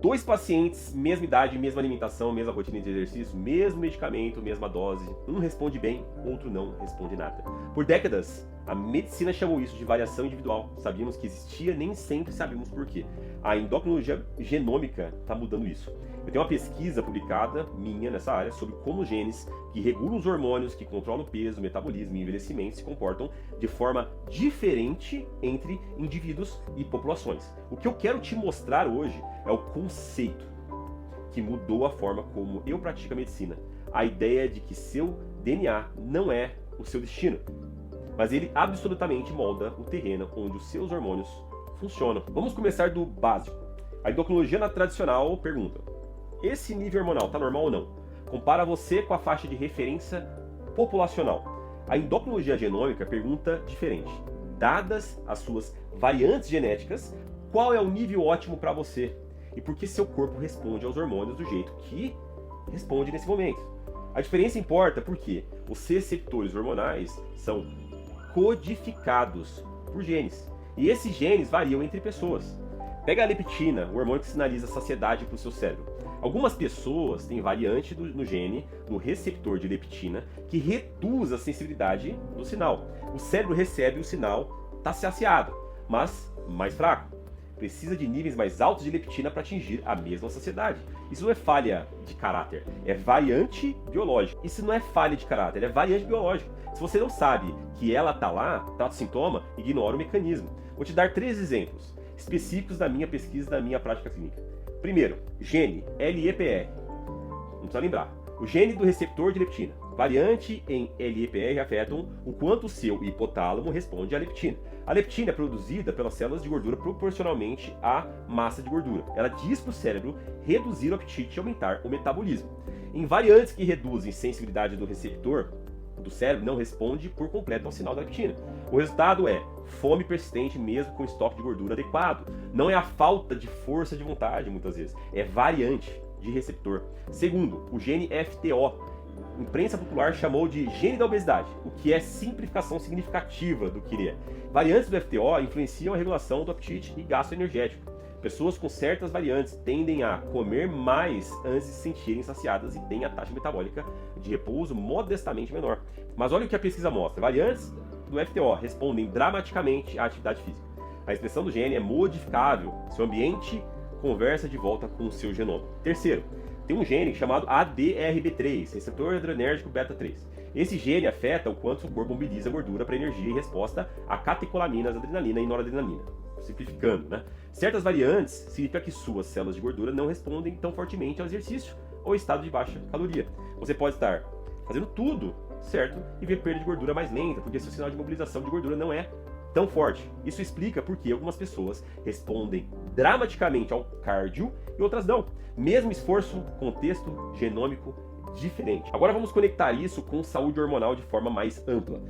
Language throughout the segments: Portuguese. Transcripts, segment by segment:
2 pacientes, mesma idade, mesma alimentação, mesma rotina de exercício, mesmo medicamento, mesma dose. Um responde bem, outro não responde nada. Por décadas, a medicina chamou isso de variação individual. Sabíamos que existia, nem sempre sabíamos por quê. A endocrinologia genômica está mudando isso. Eu tenho uma pesquisa publicada, minha, nessa área, sobre como os genes que regulam os hormônios, que controlam o peso, o metabolismo e o envelhecimento se comportam de forma diferente entre indivíduos e populações. O que eu quero te mostrar hoje é o conceito que mudou a forma como eu pratico a medicina. A ideia de que seu DNA não é o seu destino, mas ele absolutamente molda o terreno onde os seus hormônios funcionam. Vamos começar do básico. A endocrinologia tradicional pergunta: esse nível hormonal está normal ou não? Compara você com a faixa de referência populacional. A endocrinologia genômica pergunta diferente. Dadas as suas variantes genéticas, qual é o nível ótimo para você? E por que seu corpo responde aos hormônios do jeito que responde nesse momento? A diferença importa porque os receptores hormonais são codificados por genes. E esses genes variam entre pessoas. Pega a leptina, o hormônio que sinaliza saciedade para o seu cérebro. Algumas pessoas têm variante no gene, no receptor de leptina, que reduz a sensibilidade do sinal. O cérebro recebe o sinal, está saciado, mas mais fraco. Precisa de níveis mais altos de leptina para atingir a mesma saciedade. Isso não é falha de caráter, é variante biológica. Isso não é falha de caráter, é variante biológica. Se você não sabe que ela está lá, trata o sintoma, ignora o mecanismo. Vou te dar 3 exemplos específicos da minha pesquisa, da minha prática clínica. Primeiro, gene LEPR. Não precisa lembrar. O gene do receptor de leptina. Variante em LEPR afetam o quanto o seu hipotálamo responde à leptina. A leptina é produzida pelas células de gordura proporcionalmente à massa de gordura. Ela diz para o cérebro reduzir o apetite e aumentar o metabolismo. Em variantes que reduzem sensibilidade do receptor do cérebro, não responde por completo ao sinal da leptina. O resultado é fome persistente mesmo com estoque de gordura adequado. Não é a falta de força de vontade, muitas vezes. É variante de receptor. Segundo, o gene FTO. A imprensa popular chamou de gene da obesidade, o que é simplificação significativa do que ele é. Variantes do FTO influenciam a regulação do apetite e gasto energético. Pessoas com certas variantes tendem a comer mais antes de se sentirem saciadas e têm a taxa metabólica de repouso modestamente menor. Mas olha o que a pesquisa mostra. Variantes do FTO respondem dramaticamente à atividade física. A expressão do gene é modificável. Seu ambiente conversa de volta com o seu genoma. Terceiro, tem um gene chamado ADRB3, receptor adrenérgico beta 3. Esse gene afeta o quanto o corpo mobiliza gordura para energia em resposta a catecolaminas, adrenalina e noradrenalina. Simplificando, né? Certas variantes significa que suas células de gordura não respondem tão fortemente ao exercício ou estado de baixa caloria. Você pode estar fazendo tudo certo e ver perda de gordura mais lenta, porque seu sinal de mobilização de gordura não é tão forte. Isso explica por que algumas pessoas respondem dramaticamente ao cardio e outras não. Mesmo esforço, contexto genômico diferente. Agora vamos conectar isso com saúde hormonal de forma mais ampla.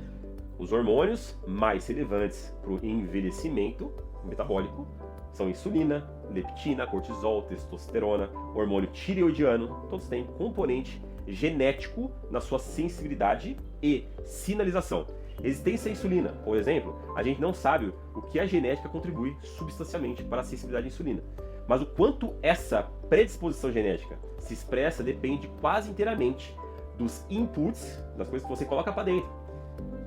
Os hormônios mais relevantes para o envelhecimento metabólico são insulina, leptina, cortisol, testosterona, hormônio tireoidiano. Todos têm componente genético na sua sensibilidade e sinalização. Resistência à insulina, por exemplo, a gente não sabe o que a genética contribui substancialmente para a sensibilidade à insulina. Mas o quanto essa predisposição genética se expressa depende quase inteiramente dos inputs, das coisas que você coloca para dentro.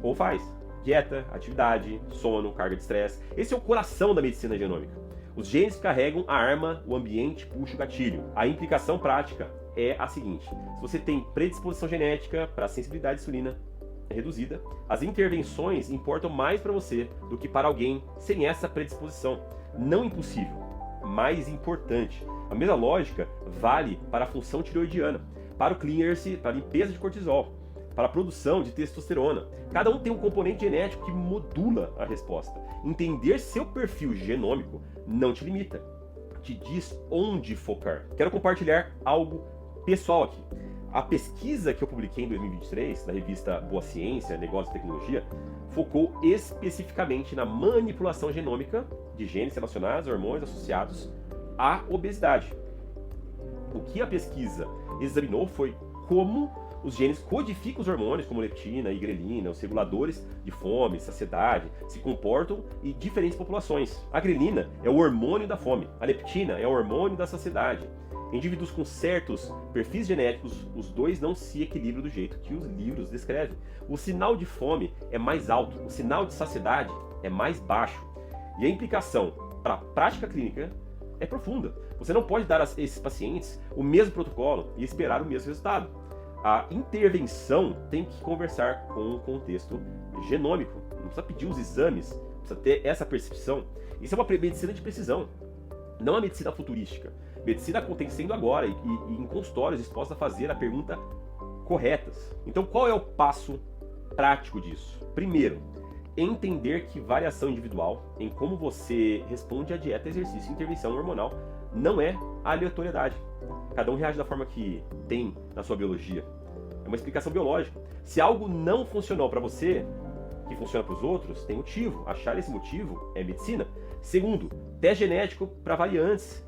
Ou faz. Dieta, atividade, sono, carga de estresse. Esse é o coração da medicina genômica. Os genes carregam a arma, o ambiente puxa o gatilho. A implicação prática é a seguinte: se você tem predisposição genética para a sensibilidade à insulina reduzida, as intervenções importam mais para você do que para alguém sem essa predisposição. Não impossível, mais importante. A mesma lógica vale para a função tireoidiana, para o clearance, para a limpeza de cortisol, para a produção de testosterona. Cada um tem um componente genético que modula a resposta. Entender seu perfil genômico não te limita, te diz onde focar. Quero compartilhar algo pessoal aqui. A pesquisa que eu publiquei em 2023, na revista Boa Ciência, Negócios e Tecnologia, focou especificamente na manipulação genômica de genes relacionados a hormônios associados à obesidade. O que a pesquisa examinou foi como os genes codificam os hormônios, como leptina e grelina, os reguladores de fome, saciedade, se comportam em diferentes populações. A grelina é o hormônio da fome, a leptina é o hormônio da saciedade. Indivíduos com certos perfis genéticos, os dois não se equilibram do jeito que os livros descrevem. O sinal de fome é mais alto, o sinal de saciedade é mais baixo. E a implicação para a prática clínica é profunda. Você não pode dar a esses pacientes o mesmo protocolo e esperar o mesmo resultado. A intervenção tem que conversar com o contexto genômico. Não precisa pedir os exames, precisa ter essa percepção. Isso é uma medicina de precisão, não a medicina futurística. Medicina acontecendo agora e em consultórios dispostos a fazer a pergunta corretas. Então, qual é o passo prático disso? Primeiro, entender que variação individual em como você responde à dieta, exercício e intervenção hormonal não é aleatoriedade. Cada um reage da forma que tem na sua biologia. É uma explicação biológica. Se algo não funcionou para você, que funciona para os outros, tem motivo. Achar esse motivo é medicina. Segundo, teste genético para variantes,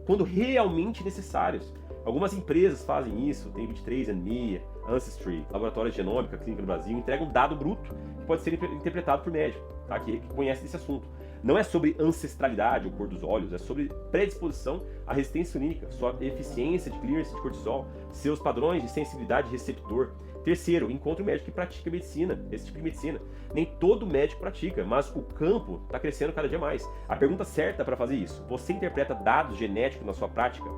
quando realmente necessários. Algumas empresas fazem isso, tem 23andMe, Ancestry, Laboratório de Genômica Clínica no Brasil, entregam um dado bruto que pode ser interpretado por médico, tá? que conhece desse assunto. Não é sobre ancestralidade ou cor dos olhos, é sobre predisposição à resistência insulínica, sua eficiência de clearance de cortisol, seus padrões de sensibilidade receptor. Terceiro, encontre um médico que pratica medicina, esse tipo de medicina. Nem todo médico pratica, mas o campo está crescendo cada dia mais. A pergunta certa para fazer isso: você interpreta dados genéticos na sua prática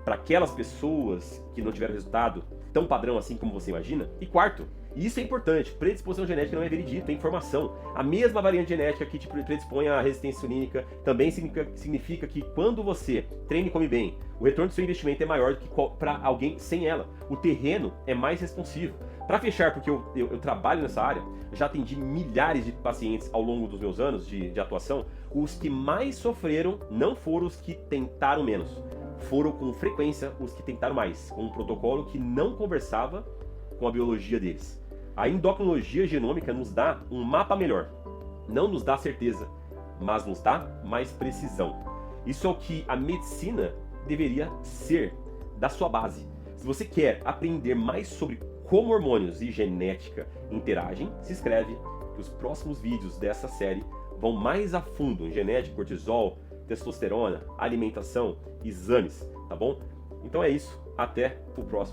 para aquelas pessoas que não tiveram resultado tão padrão assim como você imagina? E quarto, e isso é importante, predisposição genética não é veredito, é informação. A mesma variante genética que te predispõe à resistência insulínica também significa que quando você treina e come bem, o retorno do seu investimento é maior do que para alguém sem ela. O terreno é mais responsivo. Para fechar, porque eu trabalho nessa área, já atendi milhares de pacientes ao longo dos meus anos de atuação, os que mais sofreram não foram os que tentaram menos, foram com frequência os que tentaram mais, com um protocolo que não conversava com a biologia deles. A endocrinologia genômica nos dá um mapa melhor. Não nos dá certeza, mas nos dá mais precisão. Isso é o que a medicina deveria ser, da sua base. Se você quer aprender mais sobre como hormônios e genética interagem, se inscreve, que os próximos vídeos dessa série vão mais a fundo em genética, cortisol, testosterona, alimentação, exames, tá bom? Então é isso, até o próximo.